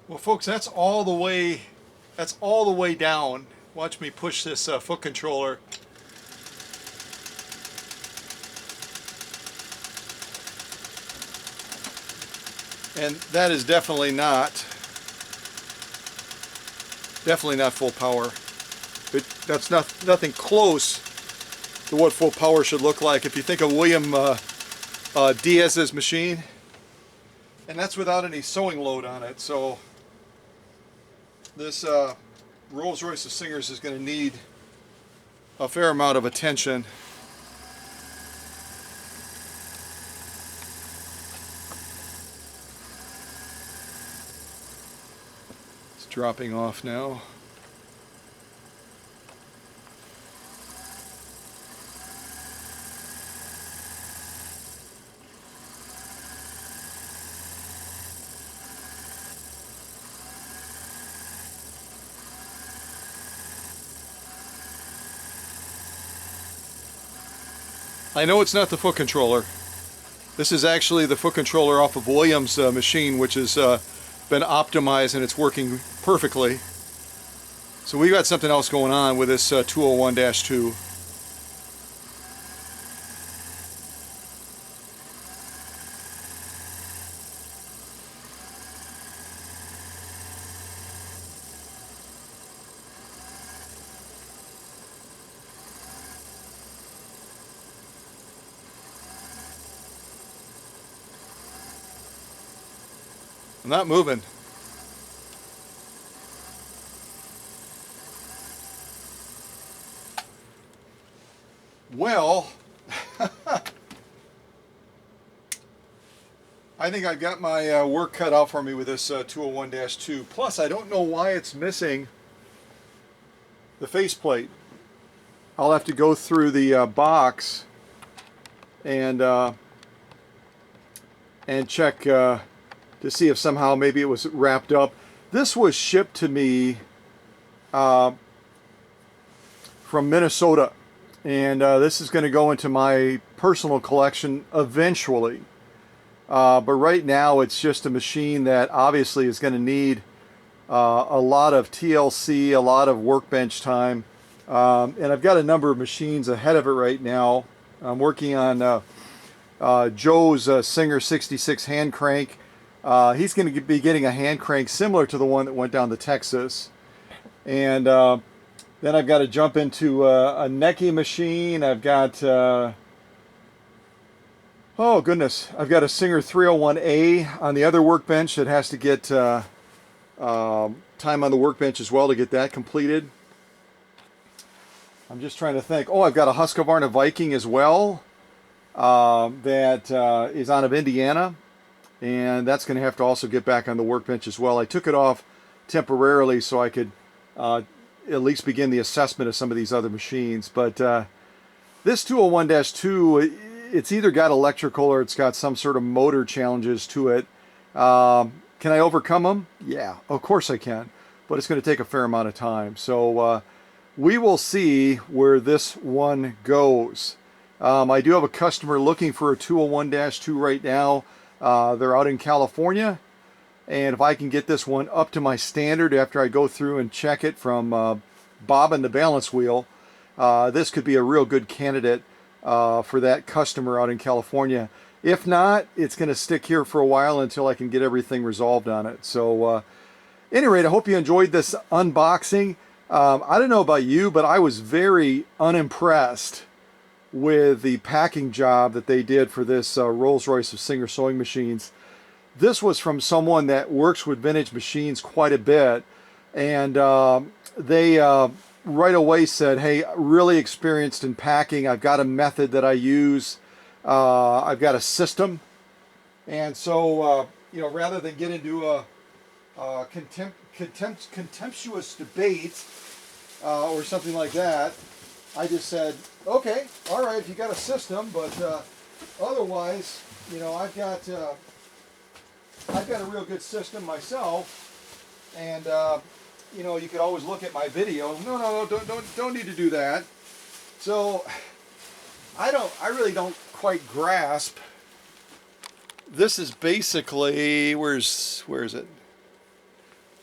Well, folks, that's all the way down. Watch me push this foot controller. And that is definitely not full power. That's nothing close to what full power should look like. If you think of William Diaz's machine, and that's without any sewing load on it. So this Rolls-Royce of Singers is going to need a fair amount of attention. It's dropping off now. I know it's not the foot controller. This is actually the foot controller off of Williams' machine, which has been optimized and it's working perfectly. So we've got something else going on with this 201-2. I'm not moving. Well, I think I've got my work cut out for me with this 201-2. Plus, I don't know why it's missing the faceplate. I'll have to go through the box and check to see if somehow maybe it was wrapped up. This was shipped to me from Minnesota, and this is going to go into my personal collection eventually. But right now it's just a machine that obviously is going to need a lot of TLC, a lot of workbench time. And I've got a number of machines ahead of it right now. I'm working on Joe's Singer 66 hand crank. He's going to be getting a hand crank similar to the one that went down to Texas. And then I've got to jump into a Necky machine. I've got, oh goodness, I've got a Singer 301A on the other workbench that has to get time on the workbench as well to get that completed. I'm just trying to think. Oh, I've got a Husqvarna Viking as well that is out of Indiana. And that's going to have to also get back on the workbench as well. I took it off temporarily so I could at least begin the assessment of some of these other machines. But this 201-2, it's either got electrical or it's got some sort of motor challenges to it. Can I overcome them? Yeah, of course I can. But it's going to take a fair amount of time. So we will see where this one goes. I do have a customer looking for a 201-2 right now. They're out in California, and if I can get this one up to my standard after I go through and check it from bobbing the balance wheel, this could be a real good candidate for that customer out in California. If not, it's going to stick here for a while until I can get everything resolved on it. So, at any rate, I hope you enjoyed this unboxing. I don't know about you, but I was very unimpressed with the packing job that they did for this Rolls-Royce of Singer sewing machines. This was from someone that works with vintage machines quite a bit, and they right away said, hey, really experienced in packing. I've got a method that I use. I've got a system. And so, rather than get into a contemptuous debate or something like that, I just said, okay, all right, if you got a system, but otherwise, I've got a real good system myself, and you could always look at my video. No, don't need to do that. So I really don't quite grasp. This is basically where is it?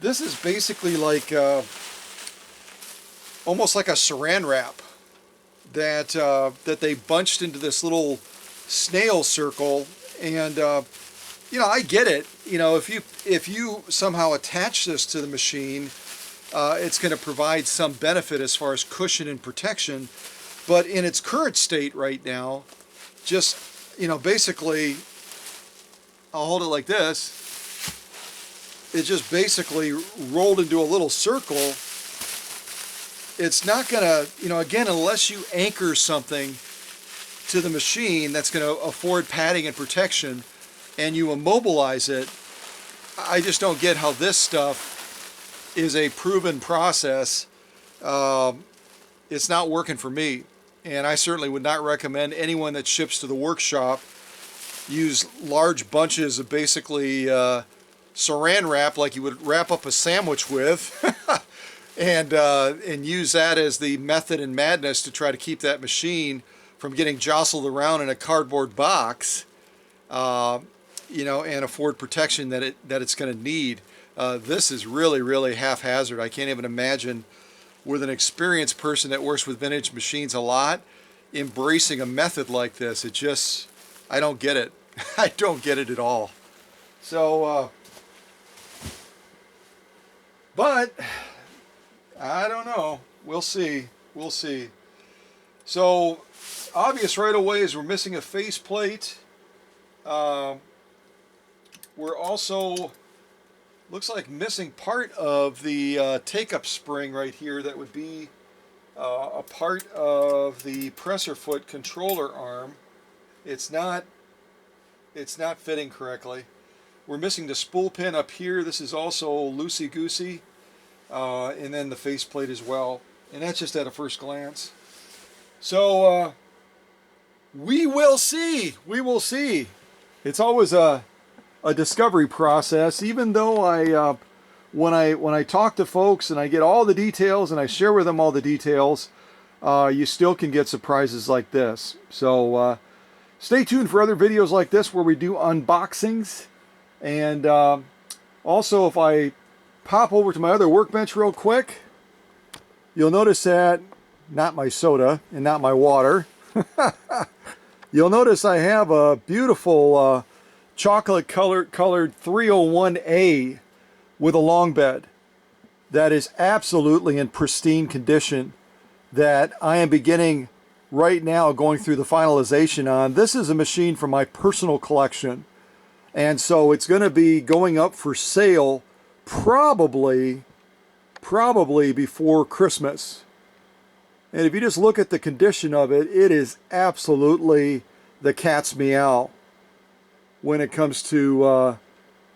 This is basically like almost like a saran wrap that that they bunched into this little snail circle. And you know, I get it. You know, if you somehow attach this to the machine, it's going to provide some benefit as far as cushion and protection. But in its current state right now, just, you know, basically, I'll hold it like this. It just basically rolled into a little circle. It's not going to, you know, again, unless you anchor something to the machine that's going to afford padding and protection, and you immobilize it, I just don't get how this stuff is a proven process. It's not working for me, and I certainly would not recommend anyone that ships to the workshop use large bunches of basically saran wrap like you would wrap up a sandwich with and use that as the method in madness to try to keep that machine from getting jostled around in a cardboard box, you know, and afford protection that it's going to need. This is really, really haphazard. I can't even imagine, with an experienced person that works with vintage machines a lot, embracing a method like this. It just, I don't get it. I don't get it at all. So, but I don't know. We'll see. We'll see. So, obvious right away is we're missing a faceplate. We're also, looks like, missing part of the take-up spring right here. That would be a part of the presser foot controller arm. It's not fitting correctly. We're missing the spool pin up here. This is also loosey-goosey. And then the faceplate as well. And that's just at a first glance. So, we will see. We will see. It's always a discovery process. Even though when I talk to folks and I get all the details and I share with them all the details, you still can get surprises like this. So, stay tuned for other videos like this where we do unboxings. And also, if I pop over to my other workbench real quick, you'll notice that, not my soda and not my water, you'll notice I have a beautiful chocolate colored 301A with a long bed that is absolutely in pristine condition, that I am beginning right now going through the finalization on. This is a machine from my personal collection, and so it's going to be going up for sale probably before Christmas. And if you just look at the condition of it, it is absolutely the cat's meow when it comes to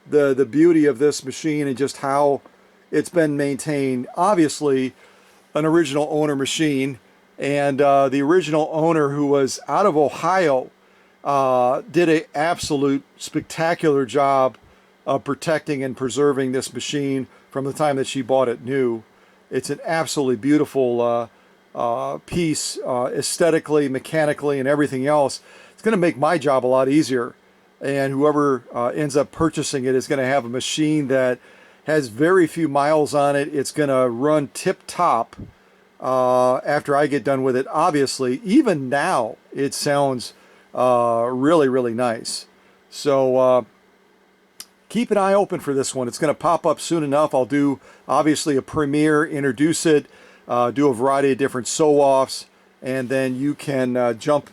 the beauty of this machine and just how it's been maintained. Obviously an original owner machine, and the original owner, who was out of Ohio, did an absolute spectacular job of protecting and preserving this machine from the time that she bought it new. It's an absolutely beautiful piece, aesthetically, mechanically, and everything else. It's going to make my job a lot easier, and whoever ends up purchasing it is going to have a machine that has very few miles on it. It's going to run tip-top after I get done with it. Obviously, even now, it sounds really, really nice. So keep an eye open for this one. It's going to pop up soon enough. I'll do, obviously, a premiere, introduce it, do a variety of different sew-offs, and then you can jump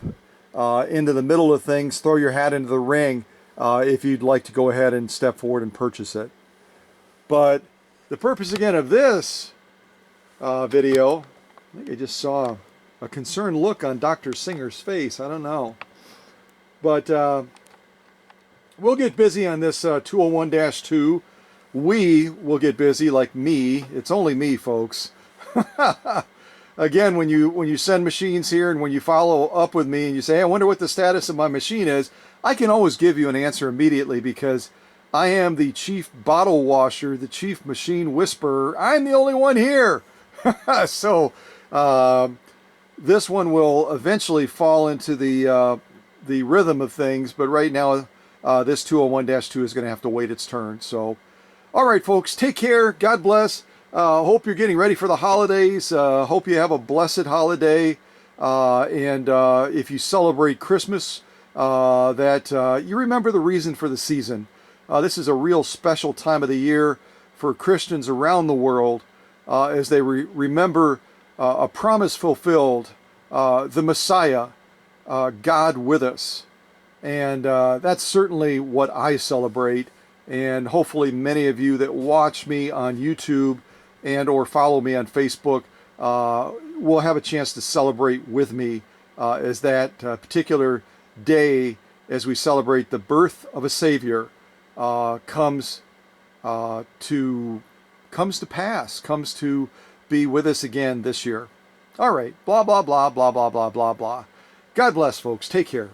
into the middle of things, throw your hat into the ring if you'd like to go ahead and step forward and purchase it. But the purpose, again, of this video, I think I just saw a concerned look on Dr. Singer's face. I don't know. But we'll get busy on this 201-2. We will get busy, like me. It's only me, folks. Again, when you send machines here and when you follow up with me and you say, hey, I wonder what the status of my machine is, I can always give you an answer immediately, because I am the chief bottle washer, the chief machine whisperer. I'm the only one here. So this one will eventually fall into the rhythm of things, but right now this 201-2 is going to have to wait its turn. So All right, folks, take care. God bless. Hope you're getting ready for the holidays. Hope you have a blessed holiday. And if you celebrate Christmas, that you remember the reason for the season. This is a real special time of the year for Christians around the world as they remember a promise fulfilled, the Messiah, God with us. And that's certainly what I celebrate. And hopefully many of you that watch me on YouTube and or follow me on Facebook will have a chance to celebrate with me as that particular day, as we celebrate the birth of a Savior, comes to pass, comes to be with us again this year. All right, blah, blah, blah, blah, blah, blah, blah, blah. God bless, folks. Take care.